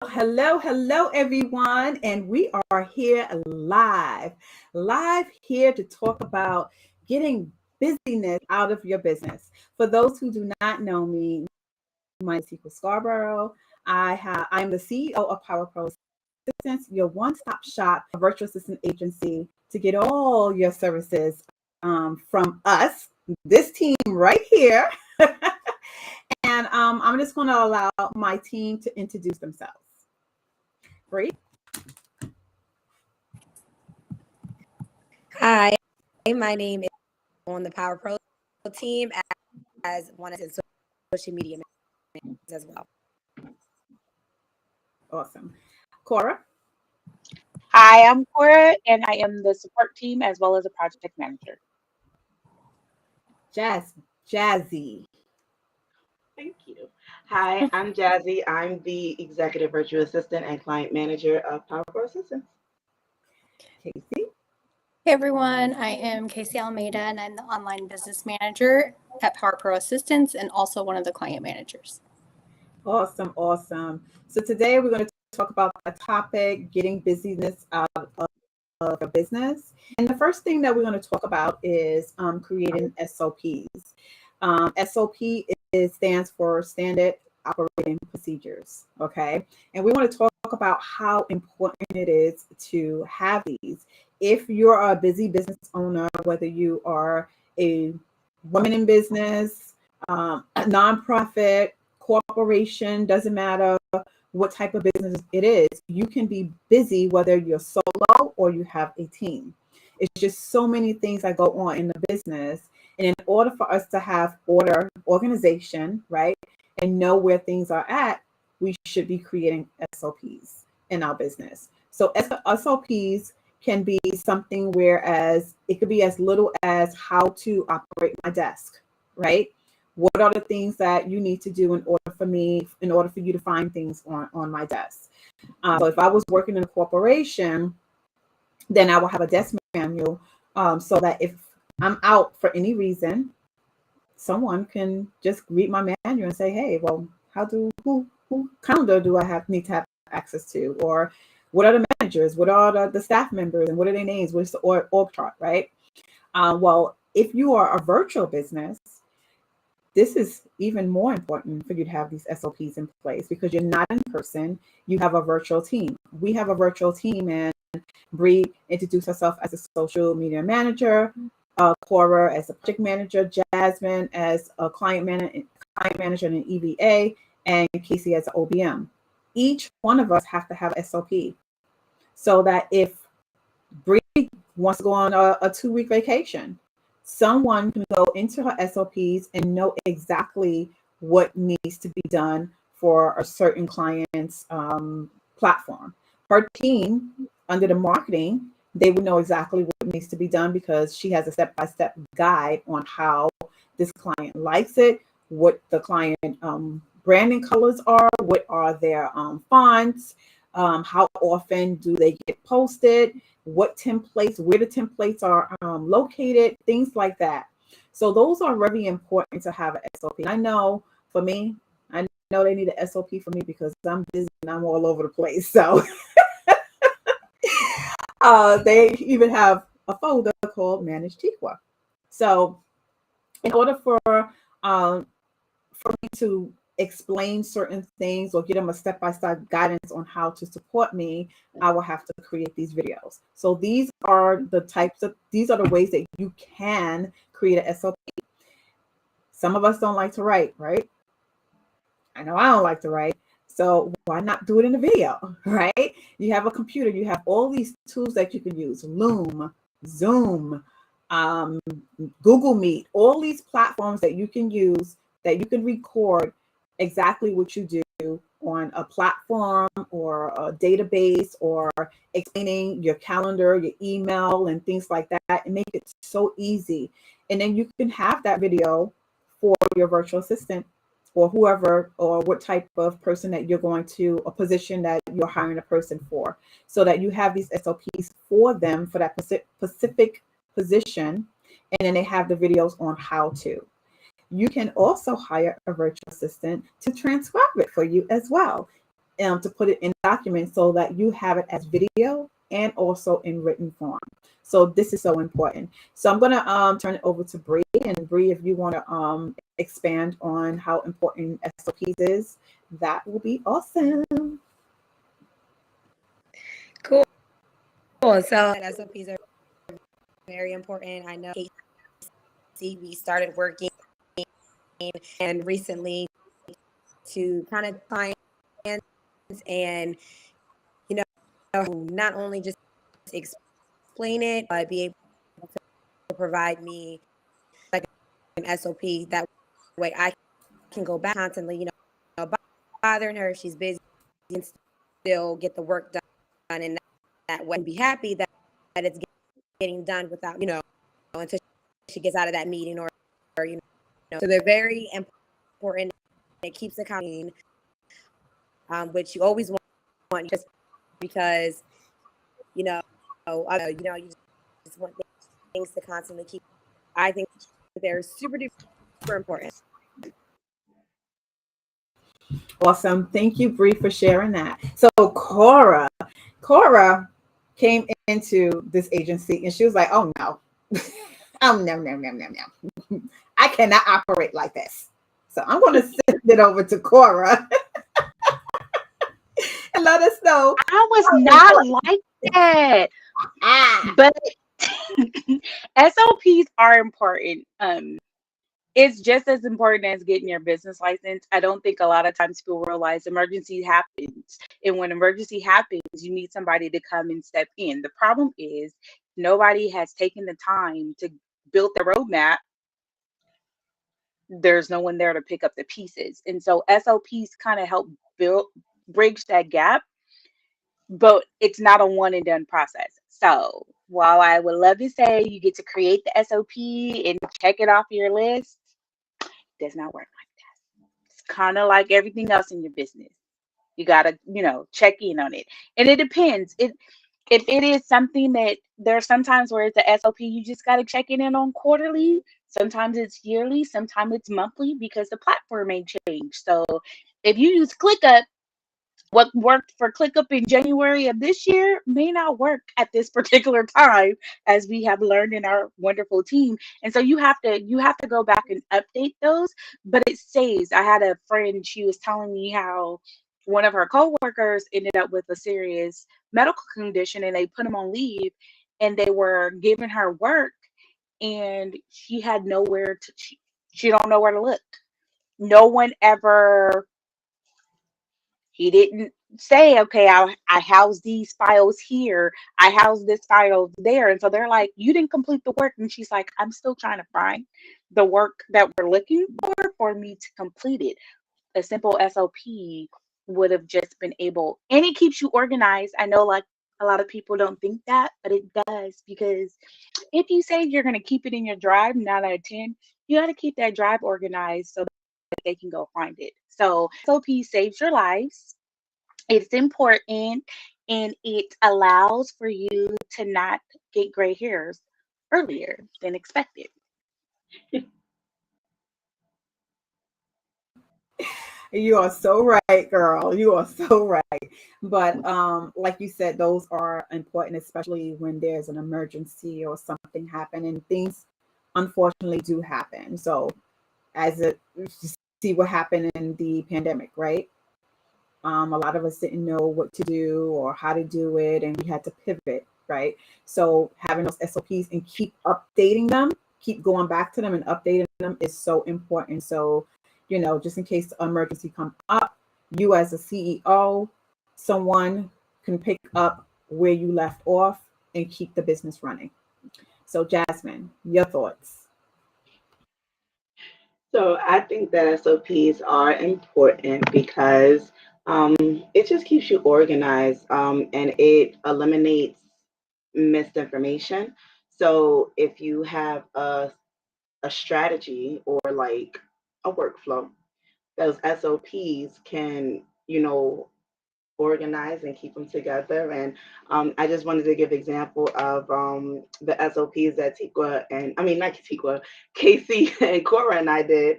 Hello, everyone. And we are here live here to talk about getting busyness out of your business. For those who do not know me, my name is Sequel Scarborough. I'm the CEO of Power Pro Assistance, your one-stop shop, a virtual assistant agency to get all your services from us, this team right here. And I'm just going to allow my team to introduce themselves. Bree? Hi, my name is on the Power Pro team as one of the social media managers as well. Awesome. Cora? Hi, I'm Cora, and I am the support team as well as a project manager. Jazzy. Thank you. Hi, I'm Jazzy. I'm the executive virtual assistant and client manager of Power Pro Assistance. Casey? Hey everyone, I am Casey Almeida and I'm the online business manager at Power Pro Assistance and also one of the client managers. Awesome. So today we're going to talk about a topic, getting busyness out of a business. And the first thing that we're going to talk about is creating SOPs. SOP stands for Standard Operating Procedures, okay? And we want to talk about how important it is to have these. If you're a busy business owner, whether you are a woman in business, a nonprofit, corporation, doesn't matter what type of business it is, you can be busy whether you're solo or you have a team. It's just so many things that go on in the business. And in order for us to have organization, right, and know where things are at, we should be creating SOPs in our business. So SOPs can be something whereas it could be as little as how to operate my desk, right? What are the things that you need to do in order for you to find things on my desk? So if I was working in a corporation, then I will have a desk manual so that if I'm out for any reason, someone can just read my manual and say, hey, well, who calendar do I need to have access to? Or what are the managers? What are the staff members? And what are their names? What's the org chart, right? Well, if you are a virtual business, this is even more important for you to have these SOPs in place because you're not in person. You have a virtual team. We have a virtual team, and Bree introduced herself as a social media manager, Cora as a project manager, Jasmine as a client manager and an EVA, and Casey as an OBM. Each one of us have to have SOP so that if Bree wants to go on a 2-week vacation, someone can go into her SOPs and know exactly what needs to be done for a certain client's platform. Her team, under the marketing, they would know exactly what needs to be done because she has a step-by-step guide on how this client likes it, what the client branding colors are, what are their fonts, how often do they get posted, what templates, where the templates are located, things like that. So those are very important to have an SOP. I know for me, I know they need an SOP for me because I'm busy and I'm all over the place. So they even have a folder called Manage TQA. So in order for me to explain certain things or give them a step-by-step guidance on how to support me, I will have to create these videos. So these are the ways that you can create a SOP. Some of us don't like to write, right? I know I don't like to write. So why not do it in a video, right? You have a computer, you have all these tools that you can use, Loom, Zoom, Google Meet, all these platforms that you can use that you can record exactly what you do on a platform or a database or explaining your calendar, your email and things like that and make it so easy. And then you can have that video for your virtual assistant or whoever or what type of person that you're going to, a position that you're hiring a person for, so that you have these SOPs for them for that specific position. And then they have the videos on how to. You can also hire a virtual assistant to transcribe it for you as well. to put it in documents so that you have it as video and also in written form. So this is so important. So I'm going to turn it over to Bree. And Bree, if you want to expand on how important SOPs is, that will be awesome. Cool. So SOPs are very important. I know Casey, we started working and recently to kind of clients and, you know, not only just explain it, but be able to provide me like an SOP. That way I can go back constantly, bothering her. She's busy and still get the work done. And that way be happy that it's getting done without, until she gets out of that meeting or so they're very important. It keeps the account, which you always want just because, you just want things to constantly keep. I think they're super duper important. Awesome. Thank you, Bree, for sharing that. So Cora came into this agency and she was like, oh no. Oh no. I cannot operate like this. So I'm going to send it over to Cora and let us know. I was not like that. But SOPs are important. It's just as important as getting your business license. I don't think a lot of times people realize emergency happens. And when emergency happens, you need somebody to come and step in. The problem is nobody has taken the time to build the roadmap. There's no one there to pick up the pieces. And so SOPs kind of help bridge that gap, but it's not a one and done process. So while I would love to say you get to create the SOP and check it off your list, it does not work like that. It's kind of like everything else in your business. You gotta, check in on it. And it depends. If it is something that there's sometimes where it's a SOP, you just gotta check it in on quarterly. Sometimes it's yearly, sometimes it's monthly because the platform may change. So if you use ClickUp, what worked for ClickUp in January of this year may not work at this particular time, as we have learned in our wonderful team. And so you have to go back and update those, but it saves. I had a friend, she was telling me how one of her coworkers ended up with a serious medical condition and they put him on leave and they were giving her work and she had nowhere to she don't know where to look. No one ever He didn't say, okay, I house these files here. I house this file there. And so they're like, you didn't complete the work. And she's like, I'm still trying to find the work that we're looking for me to complete it. A simple SOP would have just been able, and it keeps you organized. I know like a lot of people don't think that, but it does, because if you say you're going to keep it in your drive 9 out of 10, you got to keep that drive organized so that they can go find it. So SOP saves your lives. It's important and it allows for you to not get gray hairs earlier than expected. You are so right, girl. You are so right. But like you said, those are important, especially when there's an emergency or something happen, and things unfortunately do happen. So as it see what happened in the pandemic, right? A lot of us didn't know what to do or how to do it, and we had to pivot, right? So having those SOPs and keep updating them, keep going back to them and updating them is so important. So, just in case the emergency come up, you as a CEO, someone can pick up where you left off and keep the business running. So Jasmine, your thoughts? So I think that SOPs are important because it just keeps you organized and it eliminates misinformation. So if you have a strategy or like a workflow, those SOPs can, organized and keep them together. And I just wanted to give example of the SOPs that not Tikwa, Casey and Cora and I did,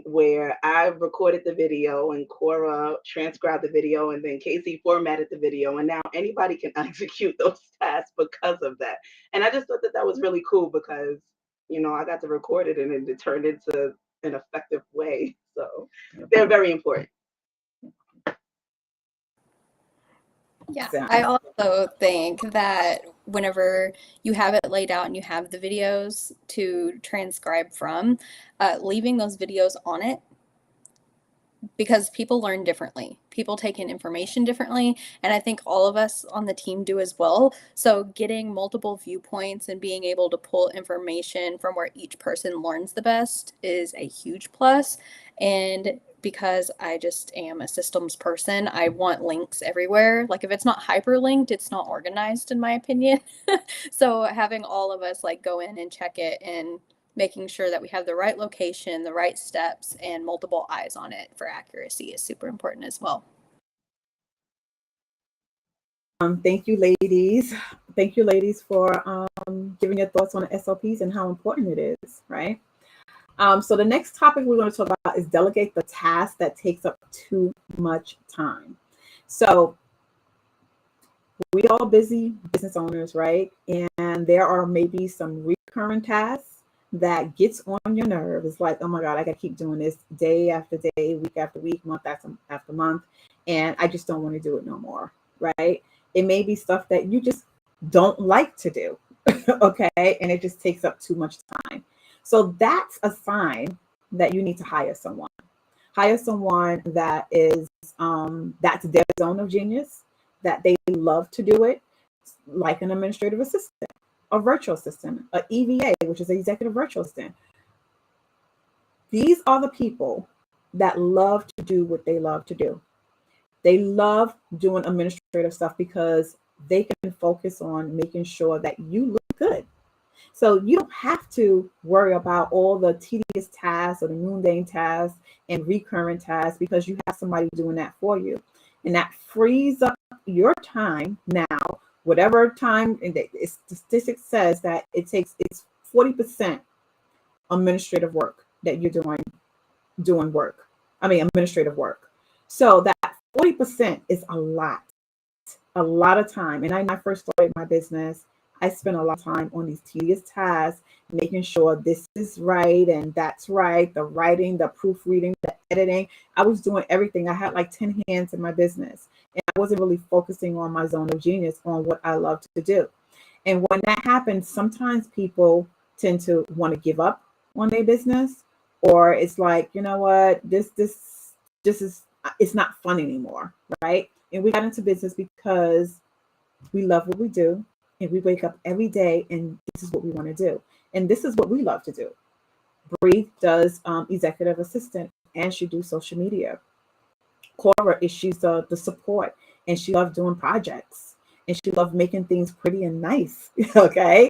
where I recorded the video and Cora transcribed the video, and then Casey formatted the video, and now anybody can execute those tasks because of that. And I just thought that was really cool because, I got to record it and it turned into an effective way. So they're very important. Yeah, I also think that whenever you have it laid out and you have the videos to transcribe from, leaving those videos on it, because people learn differently. People take in information differently, and I think all of us on the team do as well. So getting multiple viewpoints and being able to pull information from where each person learns the best is a huge plus. And because I just am a systems person, I want links everywhere. Like if it's not hyperlinked, it's not organized in my opinion. So having all of us like go in and check it and making sure that we have the right location, the right steps, and multiple eyes on it for accuracy is super important as well. Thank you, ladies. Thank you, ladies, for giving your thoughts on the SOPs and how important it is, right? So the next topic we're going to talk about is delegate the task that takes up too much time. So we all busy business owners, right? And there are maybe some recurring tasks that gets on your nerve. It's like, oh my God, I got to keep doing this day after day, week after week, month after month. And I just don't want to do it no more, right? It may be stuff that you just don't like to do, okay? And it just takes up too much time. So that's a sign that you need to hire someone. Hire someone that is, that's their zone of genius, that they love to do it, like an administrative assistant, a virtual assistant, an EVA, which is an executive virtual assistant. These are the people that love to do what they love to do. They love doing administrative stuff because they can focus on making sure that you look good. So you don't have to worry about all the tedious tasks or the mundane tasks and recurrent tasks because you have somebody doing that for you. And that frees up your time now. Whatever time, and the statistics says that it's 40% administrative work that you're doing administrative work. So that 40% is a lot of time. And when I first started my business, I spent a lot of time on these tedious tasks, making sure this is right and that's right, the writing, the proofreading, the editing. I was doing everything. I had like 10 hands in my business, and I wasn't really focusing on my zone of genius, on what I love to do. And when that happens, sometimes people tend to want to give up on their business, or it's like, you know what, this is, it's not fun anymore, right? And we got into business because we love what we do. And we wake up every day and this is what we want to do. And this is what we love to do. Bree does executive assistant, and she do social media. Cora she's the support, and she loves doing projects, and she loves making things pretty and nice. Okay.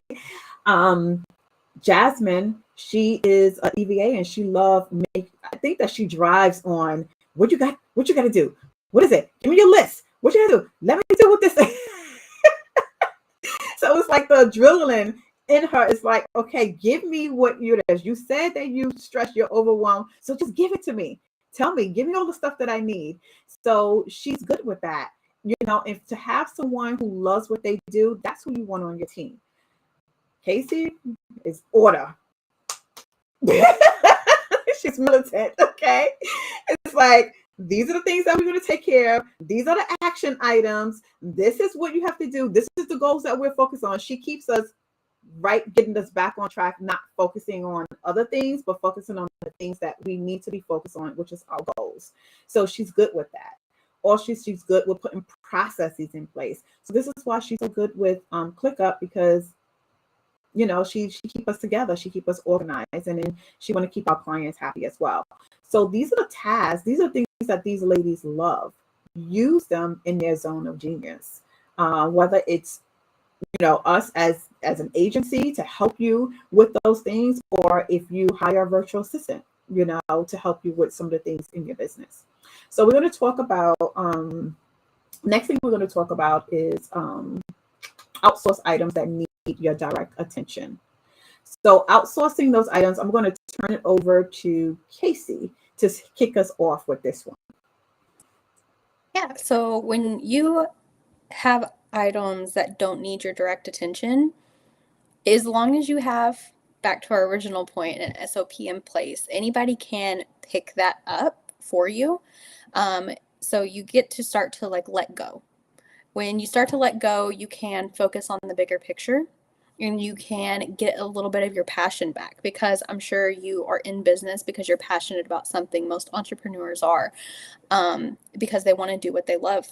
Jasmine, she is an EVA, and she loves I think that she drives on what you got to do. What is it? Give me your list. What you gotta do? Let me do what this is. So it's like the adrenaline in her is like, okay, give me what you does. You said that you stress, you're overwhelmed. So just give it to me. Tell me, give me all the stuff that I need. So she's good with that. If to have someone who loves what they do, that's who you want on your team. Casey is order. She's militant, okay? It's like, these are the things that we're going to take care of. These are the action items. This is what you have to do. This is the goals that we're focused on. She keeps us right, getting us back on track, not focusing on other things, but focusing on the things that we need to be focused on, which is our goals. So she's good with that. Or she's good with putting processes in place. So this is why she's so good with ClickUp, because she keep us together, she keep us organized, and then she want to keep our clients happy as well. So these are the tasks, these are things that these ladies love. Use them in their zone of genius. Whether it's us as an agency to help you with those things, or if you hire a virtual assistant, to help you with some of the things in your business. So we're going to talk about Next thing we're going to talk about is outsource items that need your direct attention. So outsourcing those items, I'm going to turn it over to Casey to kick us off with this one. Yeah, so when you have items that don't need your direct attention, as long as you have, back to our original point, an SOP in place, anybody can pick that up for you. So you get to start to like let go. When you start to let go, you can focus on the bigger picture and you can get a little bit of your passion back, because I'm sure you are in business because you're passionate about something. Most entrepreneurs are, because they want to do what they love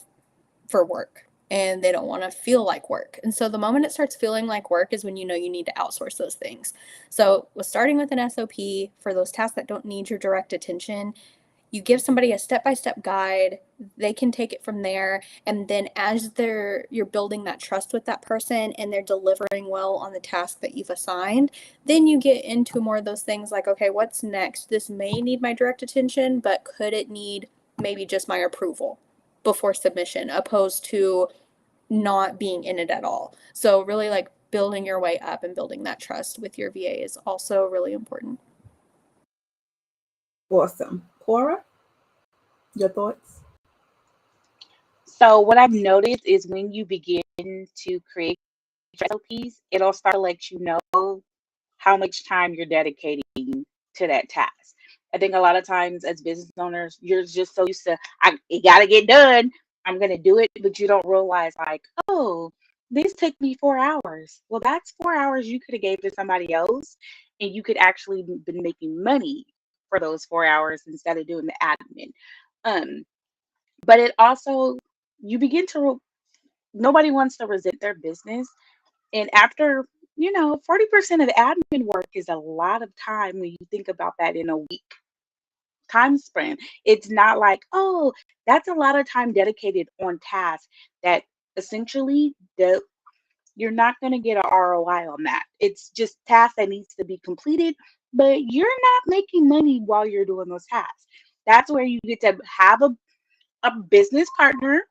for work and they don't want to feel like work. And so the moment it starts feeling like work is when you know you need to outsource those things. So with starting with an SOP for those tasks that don't need your direct attention, you give somebody a step-by-step guide, they can take it from there, and then as you're building that trust with that person and they're delivering well on the task that you've assigned, then you get into more of those things like, okay, what's next? This may need my direct attention, but could it need maybe just my approval before submission, opposed to not being in it at all? So really like building your way up and building that trust with your VA is also really important. Awesome. Cora, your thoughts? So what I've noticed is when you begin to create SOPs, it'll start to let you know how much time you're dedicating to that task. I think a lot of times as business owners, you're just so used to, it got to get done. I'm going to do it. But you don't realize like, oh, this took me 4 hours. Well, that's 4 hours you could have gave to somebody else, and you could actually been making money for those 4 hours instead of doing the admin. Um, but it also, you begin to, nobody wants to resent their business. And after, 40% of admin work is a lot of time when you think about that in a week time span. It's not like, oh, that's a lot of time dedicated on tasks that essentially you're not going to get an ROI on that. It's just tasks that needs to be completed, but you're not making money while you're doing those tasks. That's where you get to have a business partner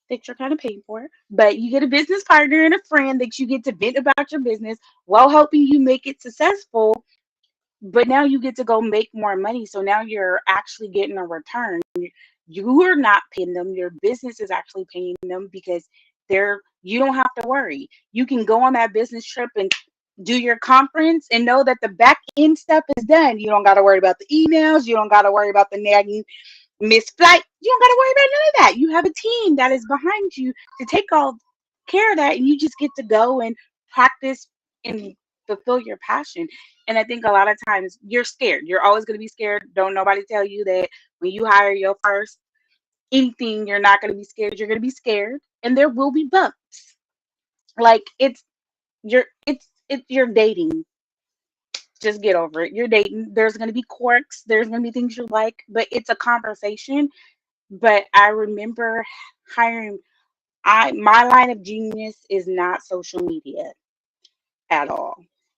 that you're kind of paying for, but you get a business partner and a friend that you get to vent about your business while helping you make it successful. But now you get to go make more money. So now you're actually getting a return. You are not paying them. Your business is actually paying them because you don't have to worry. You can go on that business trip and do your conference and know that the back end stuff is done. You don't got to worry about the emails. You don't got to worry about the nagging missed flight. You don't got to worry about none of that. You have a team that is behind you to take all care of that, and you just get to go and practice and fulfill your passion. And I think a lot of times you're scared. You're always going to be scared. Don't nobody tell you that when you hire your first anything, you're not going to be scared. You're going to be scared, and there will be bumps. Like it's you're dating. Just get over it. You're dating. There's going to be quirks. There's going to be things you like, but it's a conversation. But I remember hiring. My line of genius is not social media at all.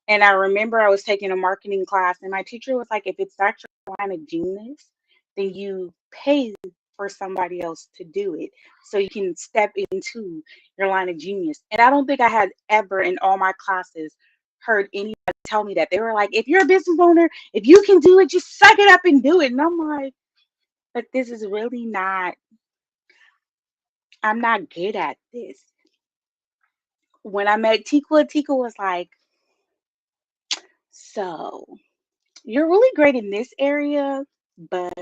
And I remember I was taking a marketing class, and my teacher was like, if it's not your line of genius, then you pay for somebody else to do it so you can step into your line of genius. And I don't think I had ever in all my classes heard anybody tell me that. They were like, if you're a business owner, if you can do it, just suck it up and do it. And I'm like, but this is really not, I'm not good at this. When I met Tikwa was like, so you're really great in this area, but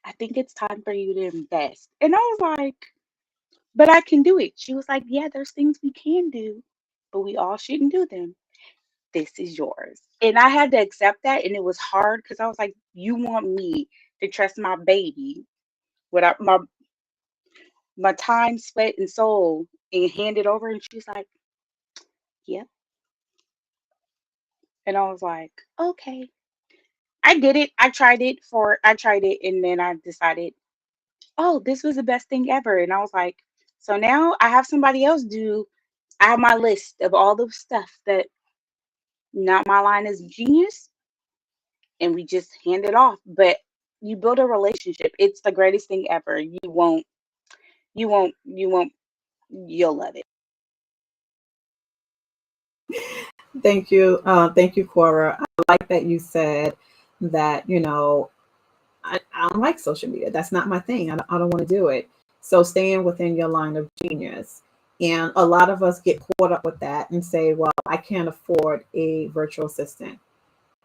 I think it's time for you to invest. And I was like, but I can do it. She was like, yeah, there's things we can do, but we all shouldn't do them. This is yours. And I had to accept that. And it was hard because I was like, you want me to trust my baby without my time, sweat, and soul and hand it over? And she's like, yeah. And I was like, okay. I did it. I tried it, and then I decided, oh, this was the best thing ever. And I was like, so now I have somebody else I have my list of all the stuff that not my line is genius, and we just hand it off. But you build a relationship. It's the greatest thing ever. You'll love it. Thank you. Thank you, Cora. I like that you said that, I don't like social media. That's not my thing. I don't want to do it. So staying within your line of genius. And a lot of us get caught up with that and say, well, I can't afford a virtual assistant.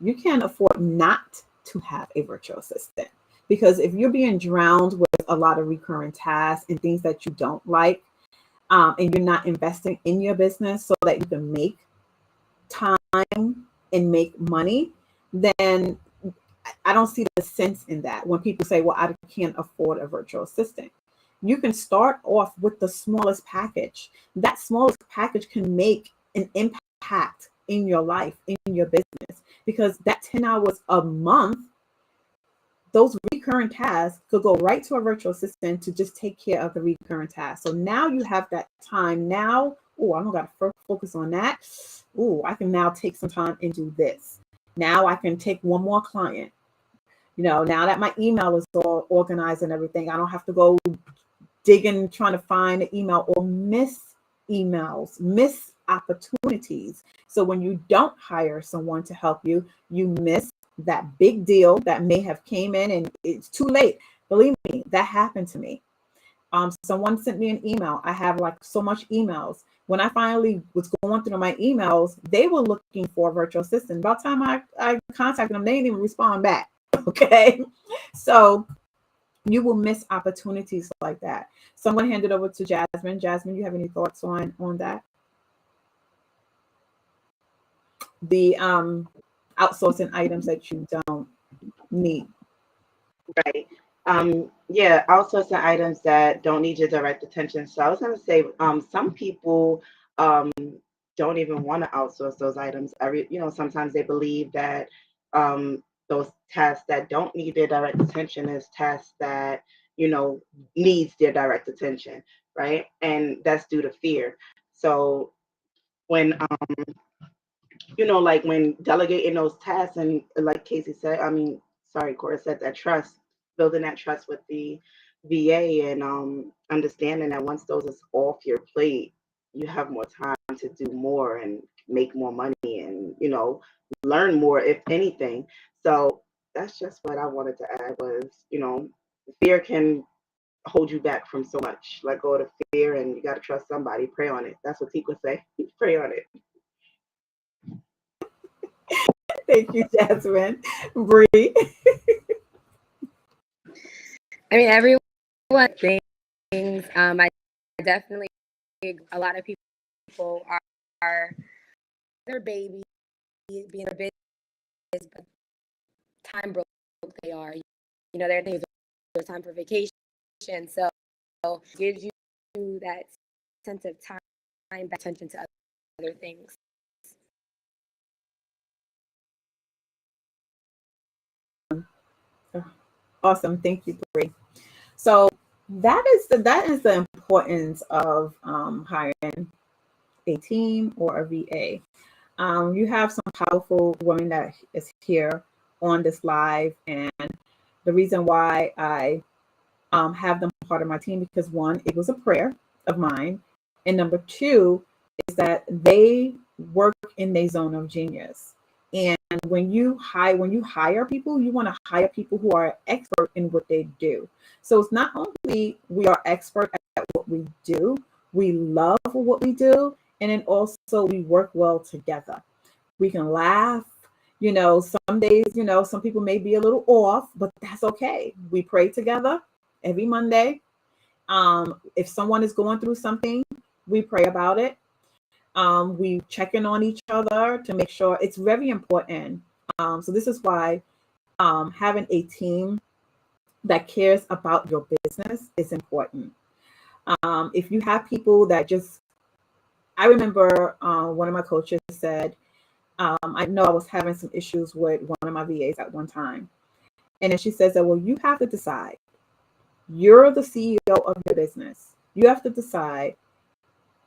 You can't afford not to have a virtual assistant, because if you're being drowned with a lot of recurring tasks and things that you don't like, and you're not investing in your business so that you can make time and make money, then I don't see the sense in that. When people say, well, I can't afford a virtual assistant, you can start off with the smallest package. That smallest package can make an impact in your life, in your business, because that 10 hours a month, those recurring tasks could go right to a virtual assistant to just take care of the recurring tasks. So now you have that time. Now, oh, I don't got to focus on that. Oh, I can now take some time and do this. Now I can take one more client. Now that my email is all organized and everything, I don't have to go digging, trying to find an email or miss emails, miss opportunities. So when you don't hire someone to help you, you miss that big deal that may have came in and it's too late. Believe me, that happened to me. Someone sent me an email. I have like so much emails. When I finally was going through my emails, they were looking for a virtual assistant. By the time I contacted them, they didn't even respond back. Okay. So you will miss opportunities like that. So I'm going to hand it over to Jasmine. Jasmine, you have any thoughts on that? The outsourcing items that you don't need. Right. Yeah, outsourcing items that don't need your direct attention. So I was going to say, some people don't even want to outsource those items. Sometimes they believe that those tasks that don't need their direct attention is tasks that, needs their direct attention, right? And that's due to fear. So when like when delegating those tasks, and like Casey said, Cora said, that trust, building that trust with the VA, and understanding that once those is off your plate, you have more time to do more and make more money and, learn more, if anything. So that's just what I wanted to add was, fear can hold you back from so much. Let go of the fear, and you got to trust somebody. Pray on it. That's what Teak say. Pray on it. Thank you, Jasmine. Bree. I mean, everyone things. I definitely, a lot of people are their baby being a business, but time broke they are. There are things, there's time for vacation. So it gives you that sense of time, attention to other things. Awesome. Thank you, Bree. So that is the importance of hiring a team or a VA. You have some powerful women that is here on this live, and the reason why I have them part of my team, because one, it was a prayer of mine, and number two is that they work in their zone of genius. And when you hire people, you want to hire people who are expert in what they do. So it's not only we are expert at what we do, we love what we do, and then also we work well together. We can laugh. Some days, some people may be a little off, but that's okay. We pray together every Monday. If someone is going through something, we pray about it. We check in on each other to make sure. It's very important. So this is why having a team that cares about your business is important. If you have people that I remember one of my coaches said, I know I was having some issues with one of my VAs at one time. And then she says that, well, you have to decide. You're the CEO of your business. You have to decide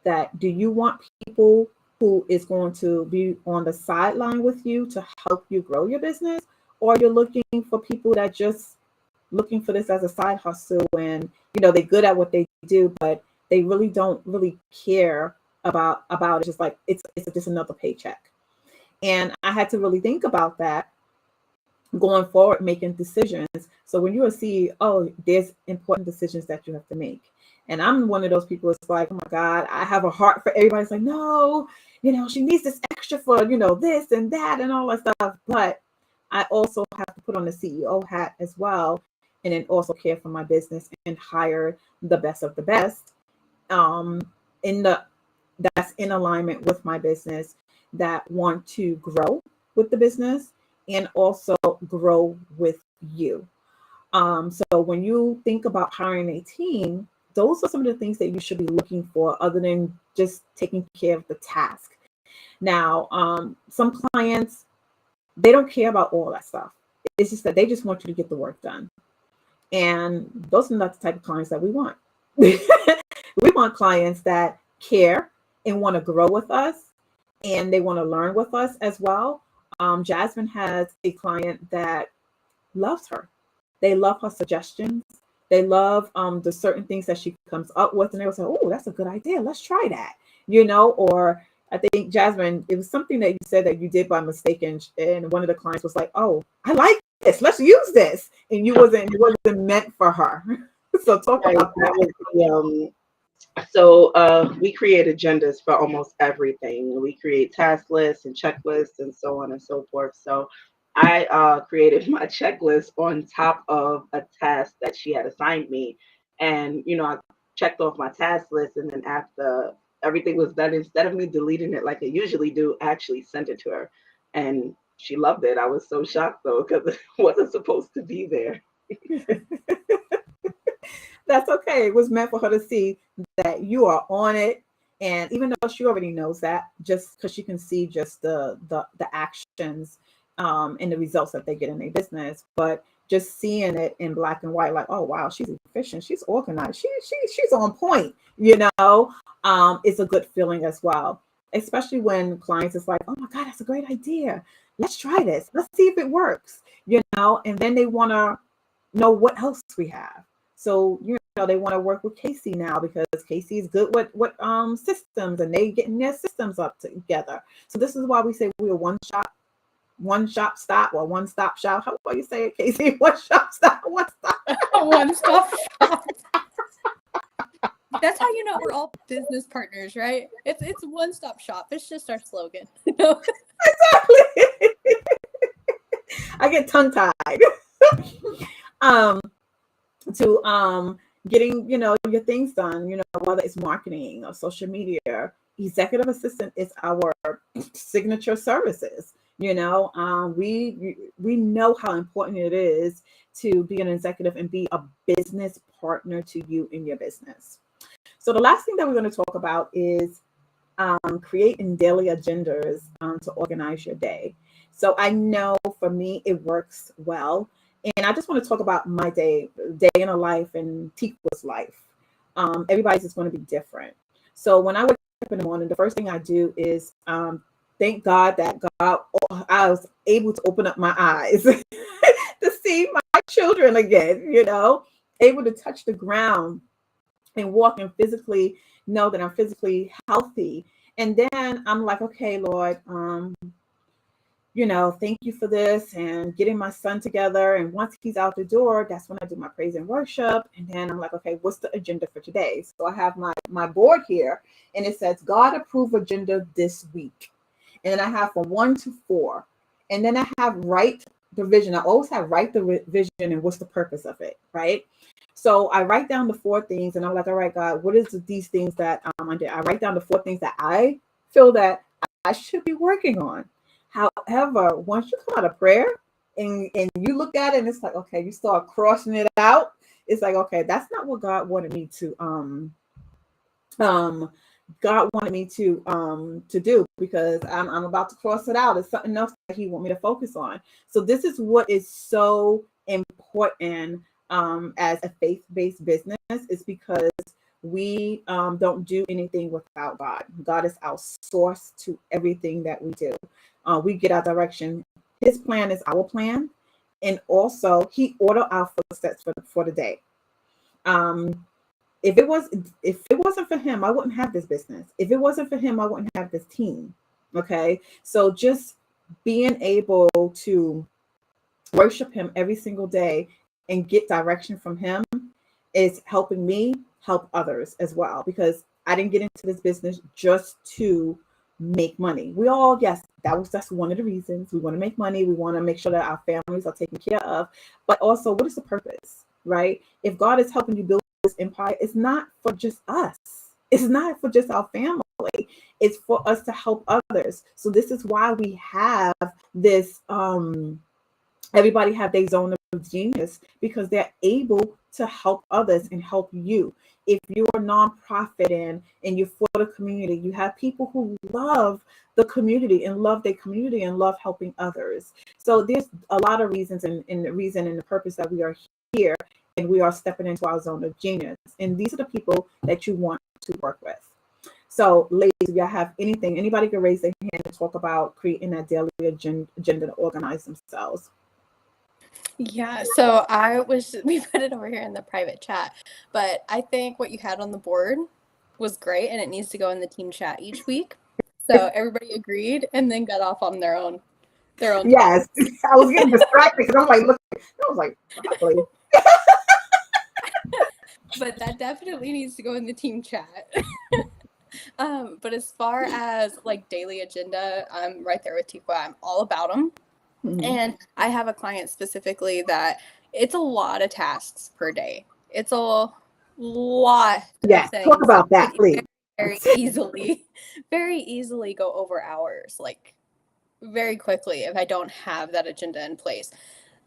that, do you want people who is going to be on the sideline with you to help you grow your business, or you're looking for people that just looking for this as a side hustle when, you know, they're good at what they do, but they really don't really care about it. Just like it's just another paycheck. And I had to really think about that going forward, making decisions. So when you're a CEO, there's important decisions that you have to make. And I'm one of those people. It's like, oh my God, I have a heart for everybody. It's like, no, you know, she needs this extra for, you know, this and that and all that stuff. But I also have to put on the CEO hat as well, and then also care for my business and hire the best of the best, um, in the that's in alignment with my business, that want to grow with the business and also grow with you. So when you think about hiring a team, those are some of the things that you should be looking for, other than just taking care of the task. Now, some clients, they don't care about all that stuff. It's just that they just want you to get the work done. And those are not the type of clients that we want. We want clients that care and want to grow with us, and they want to learn with us as well. Jasmine has a client that loves her. They love her suggestions. They love the certain things that she comes up with, and they will say, "Oh, that's a good idea. Let's try that." You know, or I think Jasmine, it was something that you said that you did by mistake, and one of the clients was like, "Oh, I like this. Let's use this," and it wasn't meant for her. So talk Right. about That that. was so we create agendas for almost everything. We create task lists and checklists and so on and so forth. So I created my checklist on top of a task that she had assigned me. And, you know, I checked off my task list. And then after everything was done, instead of me deleting it like I usually do, I actually sent it to her. And she loved it. I was so shocked, though, because it wasn't supposed to be there. That's okay. It was meant for her to see that you are on it. And even though she already knows that, just because she can see just the actions, and the results that they get in their business, but just seeing it in black and white, like, oh wow, she's efficient, she's organized, she's on point, you know, it's a good feeling as well. Especially when clients is like, oh my God, that's a great idea. Let's try this. Let's see if it works, you know, and then they want to know what else we have. So, you know, they want to work with Casey now because Casey is good with systems, and they getting their systems up together. So this is why we say we're one shop stop, or one stop shop. How about you say it, Casey? One shop stop, one stop. One stop shop. That's how you know we're all business partners, right? It's one stop shop. It's just our slogan. Exactly. I get tongue tied. um, to getting, you know, your things done, you know, whether it's marketing or social media. Executive assistant is our signature services. You know, we know how important it is to be an executive and be a business partner to you in your business. So the last thing that we're going to talk about is creating daily agendas to organize your day. So I know for me, it works well. And I just want to talk about my day in a life and Tikwa's life. Everybody's is going to be different. So when I wake up in the morning, the first thing I do is thank God that I was able to open up my eyes to see my children again, you know, able to touch the ground and walk and physically know that I'm physically healthy. And then I'm like, okay, Lord, you know, thank you for this, and getting my son together. And once he's out the door, that's when I do my praise and worship. And then I'm like, okay, what's the agenda for today? So I have my board here, and it says God approved agenda this week. And then I have from 1 to 4. And then I have write the vision. I always have write the vision and what's the purpose of it, right? So I write down the 4 things, and I'm like, all right, God, what is these things that I did? I write down the 4 things that I feel that I should be working on. However, once you come out of prayer and you look at it, and it's like, okay, you start crossing it out. It's like, okay, that's not what God wanted me to God wanted me to do, because I'm about to cross it out. It's something else that He want me to focus on. So this is what is so important as a faith-based business, is because we don't do anything without God. God is our source to everything that we do. We get our direction. His plan is our plan, And also he ordered our footsteps for the day. If it wasn't for him, I wouldn't have this business. If it wasn't for him, I wouldn't have this team. Okay. So just being able to worship him every single day and get direction from him is helping me help others as well, because I didn't get into this business just to make money. We all, yes, that's one of the reasons. We want to make money. We want to make sure that our families are taken care of. But also, what is the purpose, right? If God is helping you build this empire, it's not for just us. It's not for just our family. It's for us to help others. So this is why we have this everybody have their zone of genius, because they're able to help others and help you. If you're a nonprofit and you're for the community, you have people who love the community and love their community and love helping others. So there's a lot of reasons and the reason and the purpose that we are here, and we are stepping into our zone of genius. And these are the people that you want to work with. So ladies, if y'all have anything, anybody can raise their hand and talk about creating that daily agenda to organize themselves. Yeah, so we put it over here in the private chat, but I think what you had on the board was great, and it needs to go in the team chat each week. So everybody agreed and then got off on their own. Yes, I was getting distracted because I'm like, look, I was like, broccoli. But that definitely needs to go in the team chat. But as far as like daily agenda, I'm right there with Tikwa. I'm all about them. Mm-hmm. And I have a client specifically that it's a lot of tasks per day. It's a lot of things. Talk about that, please. Very easily go over hours, like very quickly, if I don't have that agenda in place.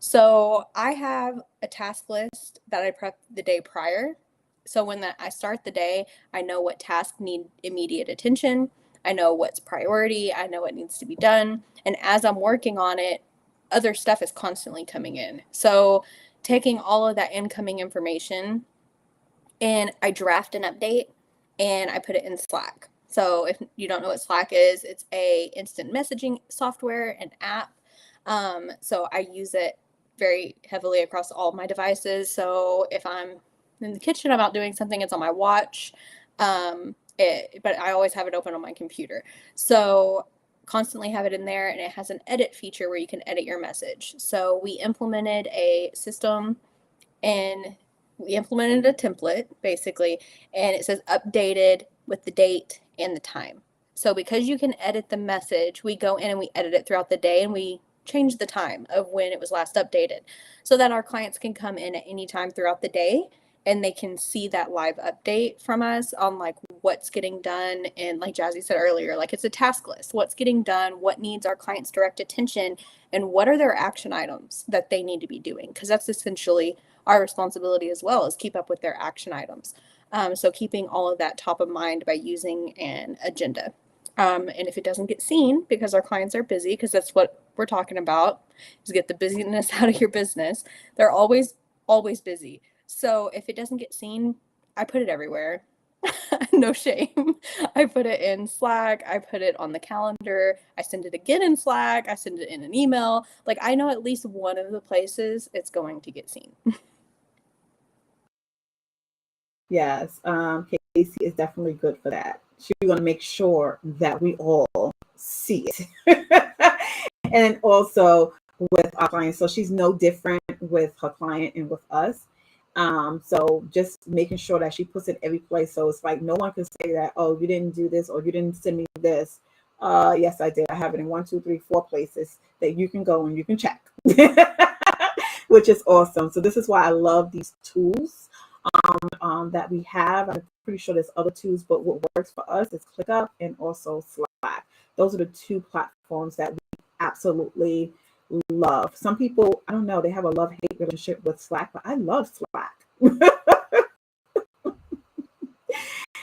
So I have a task list that I prep the day prior. So when I start the day, I know what tasks need immediate attention. I know what's priority. I know what needs to be done. And as I'm working on it, other stuff is constantly coming in. So taking all of that incoming information, and I draft an update and I put it in Slack. So if you don't know what Slack is, it's a instant messaging software, an app. So I use it very heavily across all my devices. So if I'm in the kitchen, I'm out doing something, it's on my watch. But I always have it open on my computer. So constantly have it in there, and it has an edit feature where you can edit your message. So we implemented a system, and we implemented a template basically, and it says updated with the date and the time. So because you can edit the message, we go in and we edit it throughout the day, and we change the time of when it was last updated, so that our clients can come in at any time throughout the day and they can see that live update from us on like what's getting done. And like Jazzy said earlier, like it's a task list, what's getting done, what needs our clients direct attention, and what are their action items that they need to be doing, because that's essentially our responsibility as well, is keep up with their action items. So keeping all of that top of mind by using an agenda. And if it doesn't get seen because our clients are busy, because that's what we're talking about, is get the busyness out of your business. They're always busy. So if it doesn't get seen, I put it everywhere. No shame. I put it in Slack. I put it on the calendar. I send it again in Slack. I send it in an email. Like I know at least one of the places it's going to get seen. Yes, Casey is definitely good for that. She's going to make sure that we all see it. And also with our clients. So she's no different with her client and with us. So just making sure that she puts it every place. So it's like no one can say that, oh, you didn't do this or you didn't send me this. Yes, I did. I have it in 1, 2, 3, 4 places that you can go and you can check, which is awesome. So this is why I love these tools that we have. I'm pretty sure there's other tools, but what works for us is ClickUp and also Slack. Those are the 2 platforms that we absolutely love. Some people, I don't know, they have a love-hate relationship with Slack, but I love Slack.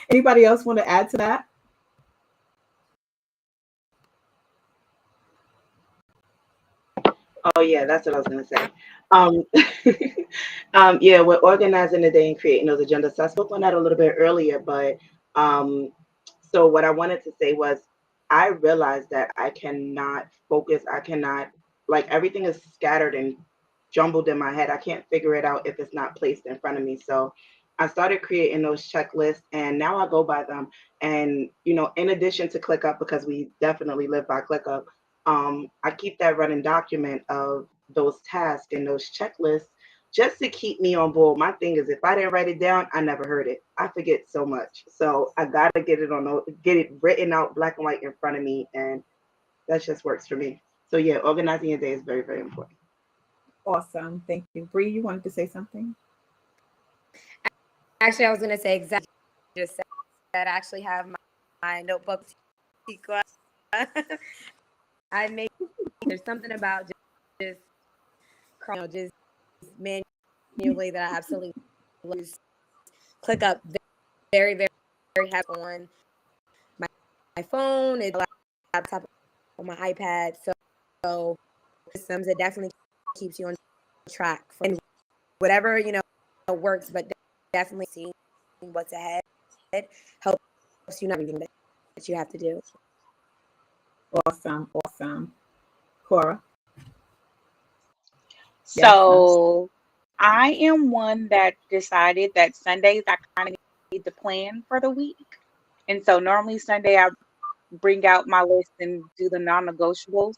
Anybody else want to add to that? Oh yeah, that's what I was gonna say. Yeah, we're organizing the day and creating those agendas. So I spoke on that a little bit earlier, but so what I wanted to say was I realized that I cannot focus. I cannot, like, everything is scattered and jumbled in my head. I can't figure it out if it's not placed in front of me. So I started creating those checklists, and now I go by them. And, you know, in addition to ClickUp, because we definitely live by ClickUp, I keep that running document of those tasks and those checklists just to keep me on board. My thing is, if I didn't write it down, I never heard it. I forget so much. So I gotta get it written out black and white in front of me, and that just works for me. So yeah, organizing your day is very, very important. Awesome. Thank you. Bree, you wanted to say something? Actually, I was going to say exactly what you just said. I actually have my notebook. I make, there's something about just manually that I absolutely use. ClickUp very, very, very happy on my phone, it's laptop, on my iPad. So systems, it definitely keeps you on track and whatever, you know, works, but definitely seeing what's ahead helps you know everything that you have to do. Awesome. Cora? So I am one that decided that Sundays I kind of need to plan for the week. And so normally Sunday I bring out my list and do the non-negotiables.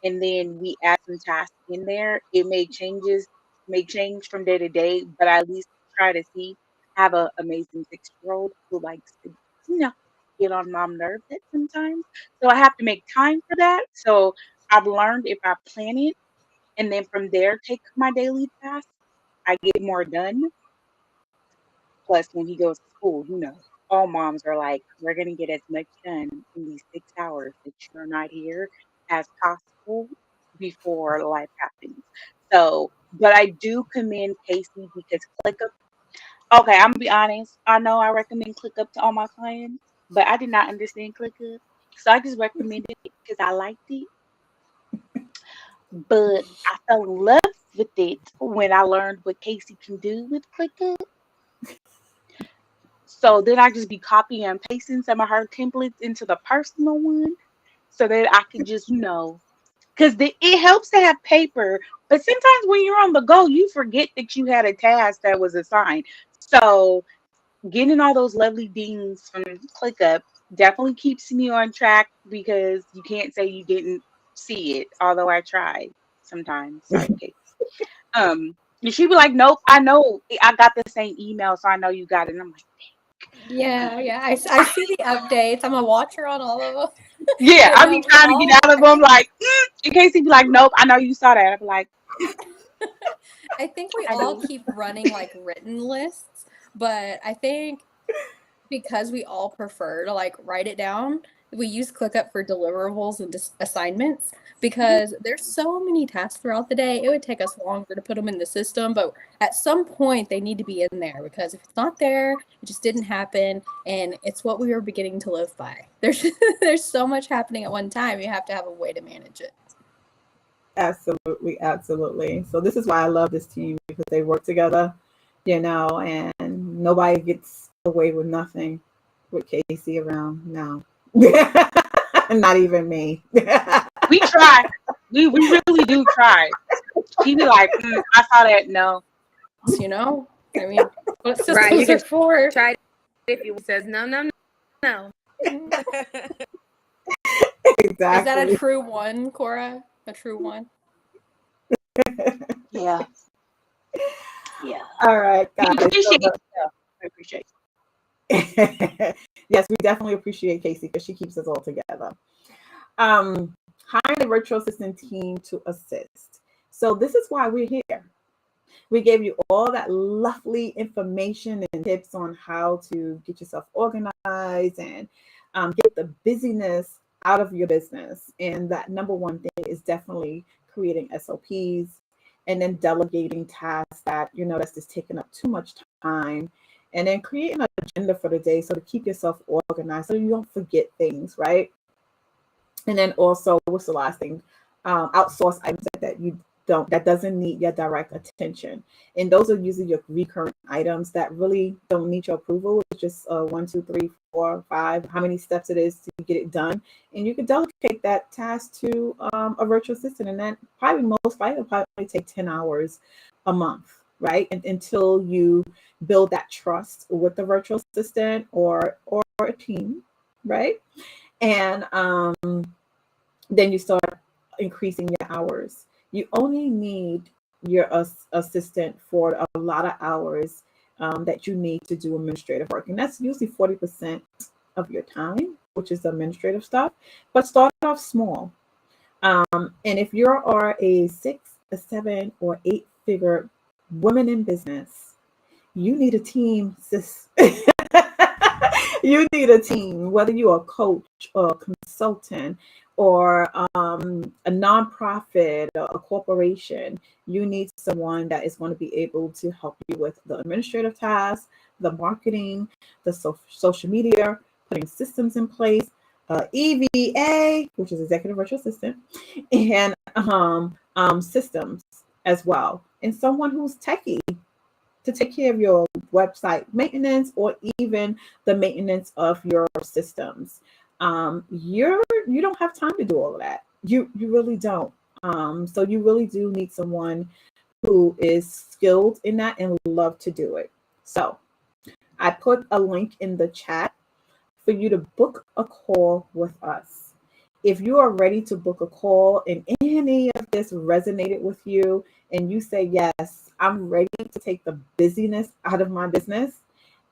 And then we add some tasks in there. It may change from day to day, but I at least try to see. I have an amazing 6-year-old who likes to, you know, get on mom nerves at sometimes. So I have to make time for that. So I've learned if I plan it and then from there take my daily tasks, I get more done. Plus, when he goes to school, you know, all moms are like, we're going to get as much done in these 6 hours that you're not here as possible before life happens. So, but I do commend Casey because ClickUp, okay, I'm going to be honest. I know I recommend ClickUp to all my clients, but I did not understand ClickUp. So I just recommended it because I liked it. But I fell in love with it when I learned what Casey can do with ClickUp. So then I just be copying and pasting some of her templates into the personal one so that I can just, you know, because it helps to have paper. But sometimes when you're on the go, you forget that you had a task that was assigned. So getting all those lovely dings from ClickUp definitely keeps me on track because you can't say you didn't see it, although I tried sometimes. Sorry, Kate. And she'd be like, nope, I know I got the same email, so I know you got it. And I'm like, Yeah. I see the updates. I'm a watcher on all of them. yeah, I be trying to get out of them, like, in case he'd be like, nope, I know you saw that. I'd be like, I think we all keep running like written lists, but I think because we all prefer to like write it down, we use ClickUp for deliverables and assignments because there's so many tasks throughout the day. It would take us longer to put them in the system, but at some point they need to be in there because if it's not there, it just didn't happen, and it's what we were beginning to live by. There's so much happening at one time. You have to have a way to manage it. Absolutely. So this is why I love this team because they work together, you know, and nobody gets away with nothing with Casey around now. Not even me. We try. We really do try. He'd be like, I saw that. No. You know? I mean, what systems are for? Try if he says no. Exactly. Is that a true one, Cora? A true one? Yeah. All right, guys. I appreciate it. Yes, we definitely appreciate Casey because she keeps us all together. Hiring a virtual assistant team to assist. So this is why we're here. We gave you all that lovely information and tips on how to get yourself organized and get the busyness out of your business. And that number one thing is definitely creating SOPs and then delegating tasks that, you know, that's just taking up too much time. And then creating an agenda for the day so to keep yourself organized so you don't forget things, right? And then also, what's the last thing? Outsource items that you that doesn't need your direct attention. And those are usually your recurrent items that really don't need your approval. It's just 1, 2, 3, 4, 5, how many steps it is to get it done. And you can delegate that task to a virtual assistant. And that probably most likely will probably take 10 hours a month, right? And until you build that trust with the virtual assistant or a team, right? And then you start increasing your hours. You only need your assistant for a lot of hours that you need to do administrative work. And that's usually 40% of your time, which is administrative stuff. But start off small. And if you are a 6, a 7, or 8-figure woman in business, you need a team, sis. You need a team, whether you're a coach or a consultant or a nonprofit or a corporation. You need someone that is going to be able to help you with the administrative tasks, the marketing, the social media, putting systems in place, EVA, which is Executive Virtual Assistant, and systems as well. And someone who's techie to take care of your website maintenance or even the maintenance of your systems. You don't have time to do all of that. You really don't. So you really do need someone who is skilled in that and love to do it. So I put a link in the chat for you to book a call with us. If you are ready to book a call and any of this resonated with you and you say, yes, I'm ready to take the busyness out of my business,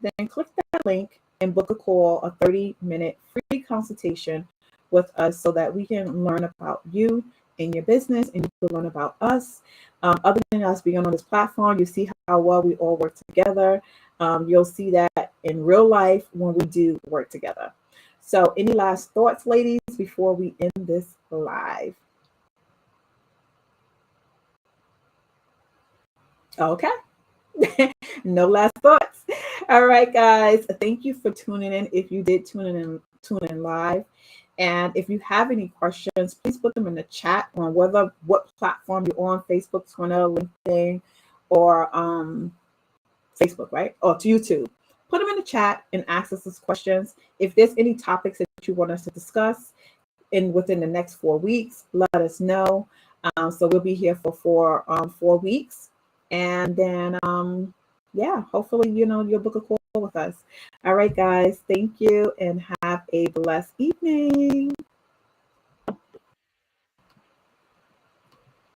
then click that link and book a call, a 30-minute free consultation with us so that we can learn about you and your business and you can learn about us. Other than us being on this platform, you see how well we all work together. You'll see that in real life when we do work together. So any last thoughts, ladies, before we end this live? Okay. No last thoughts. All right, guys. Thank you for tuning in. If you did tune in live. And if you have any questions, please put them in the chat on what platform you're on, Facebook, Twitter, LinkedIn, or Facebook, right? Or to YouTube. Put them in the chat and ask us those questions. If there's any topics that you want us to discuss within the next 4 weeks, let us know. So we'll be here for 4 weeks. And then, hopefully, you'll book a call with us. All right, guys. Thank you and have a blessed evening.